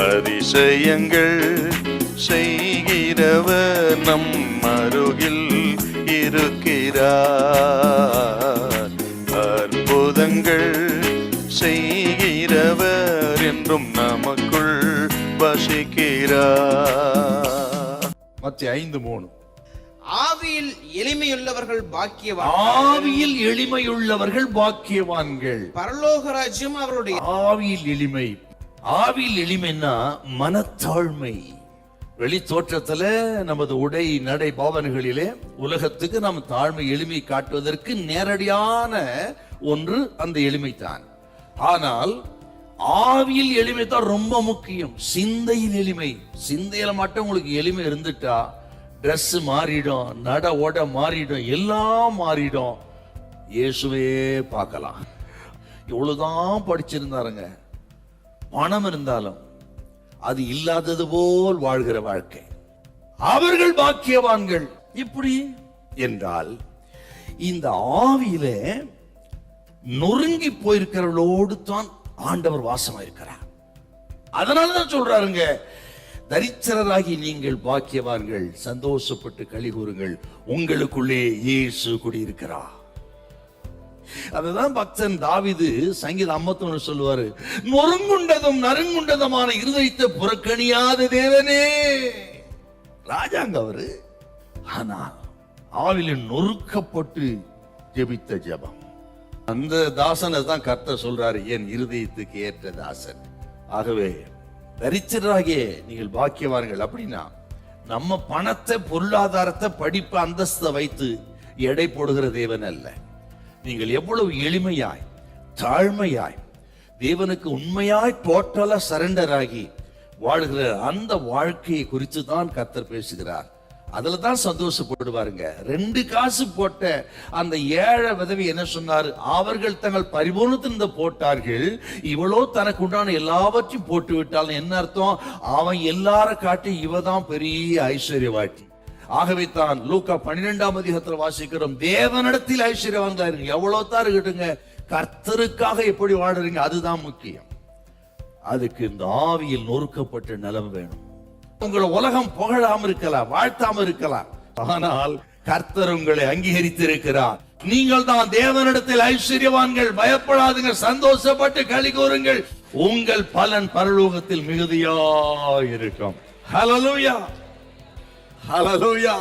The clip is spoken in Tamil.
அதிசயங்கள் செய்கிறவர் நம் அருகில் இருக்கிறார். அற்புதங்கள் செய்கிறவர் என்றும் நமக்குள் வசிக்கிறார். மத்திய 5:3. ஆவியில் எளிமையுள்ளவர்கள் பாக்கியவான்கள். ஆவியில் எளிமையுள்ளவர்கள் பாக்கியவான்கள். பரலோக ராஜ்யம் அவருடைய. ஆவியில் எளிமை. ஆவியில் எளிமைன்னா மனத்தாழ்மை. வெளி தோற்றத்துல நமது உடை நடை பாவனைகளிலே உலகத்துக்கு நாம் தாழ்மை எளிமை காட்டுவதற்கு நேரடியான ஒன்று அந்த எளிமைதான். ஆனால் ஆவியில் எளிமை தான் ரொம்ப முக்கியம். சிந்தையில் எளிமை. சிந்தையில மட்டும் உங்களுக்கு எளிமை இருந்துட்டா ட்ரெஸ் மாறிடும், நட ஓட மாறிடும், எல்லாம் மாறிடும். இயேசுவே பார்க்கலாம். இவ்வளவுதான் படிச்சிருந்தாருங்க, பணம் இருந்தாலும் அது இல்லாதது போல் வாழ்கிற வாழ்க்கை. அவர்கள் பாக்கியவான்கள். இப்படி என்றால் இந்த ஆவியில நொறுங்கி போயிருக்கிறவர்களோடு தான் ஆண்டவர் வாசமாயிருக்கிறார். அதனாலதான் சொல்றாருங்க, தரித்திரராகி நீங்கள் பாக்கியவான்கள், சந்தோஷப்பட்டு களி கூறுங்கள், உங்களுக்குள்ளே இயேசு குடியிருக்கிறார். அதுதான் பக்தன் தாவீது சங்கீதம் 51 சொல்லுவாரு, நொறுங்குண்டதும் நறுங்குண்டதுமான இருதயத்தை புறக்கணியாத தேவனே. ராஜாங்க அவரு. ஆனால் ஆவில நொறுக்கப்பட்டு ஜெபித்த ஜெபம். அந்த தாசனை தான் கர்த்தர் சொல்றாரு, என் இருதயத்துக்கு ஏற்ற தாசன். ஆகவே தரித்திரராகிய நீங்கள் பாக்கியவான்கள். அப்படின்னா நம்ம பணத்தை, பொருளாதாரத்தை, படிப்பு, அந்தஸ்தை வைத்து எடை போடுகிற தேவன் அல்ல. நீங்கள் எவ்வளவு எளிமையாய் தாழ்மையாய் தேவனுக்கு உண்மையாய் டோட்டலா சரண்டர் ஆகி வாழ்கிற அந்த வாழ்க்கையை குறித்து தான் கர்த்தர் பேசுகிறார். அதுல தான் சந்தோஷப்படுவாருங்க. 2 காசு போட்ட அந்த ஏழை விதவை என்ன சொன்னார்? அவர்கள் தங்கள் பரிபூர்ணத்திலிருந்து போட்டார்கள், இவளோ தனக்கு உண்டான எல்லாவற்றையும் போட்டு விட்டால். என்ன அர்த்தம்? அவன் எல்லார காட்டி இவதான் பெரிய ஐஸ்வர்யவாட்டி. ஆகவே தான் லூக்கா 12ஆம் அதிகாரத்தில் வாசிக்கிறோம், தேவனிடத்தில் ஐஸ்வர்யவான்களா இருங்க. எவ்வளவு தான் இருக்கட்டுங்க, கர்த்தருக்காக எப்படி வாடுறீங்க அதுதான் முக்கியம். அதுக்கு இந்த ஆவியில் நொறுக்கப்பட்ட நிலம் வேணும். உங்களை உலகம் புகழாம இருக்கலாம், வாழ்த்தாம இருக்கலாம், ஆனால் கர்த்தர் உங்களை அங்கீகரித்து இருக்கிறார். நீங்கள் தான் தேவனிடத்தில் ஐஸ்வர்யவான்கள். பயப்படாதுங்க, சந்தோஷப்பட்டு களி கூறுங்கள், உங்கள் பலன் பரலோகத்தில் மிகுதியா இருக்கும். ஹல்லேலூயா, ஹல்லேலூயா.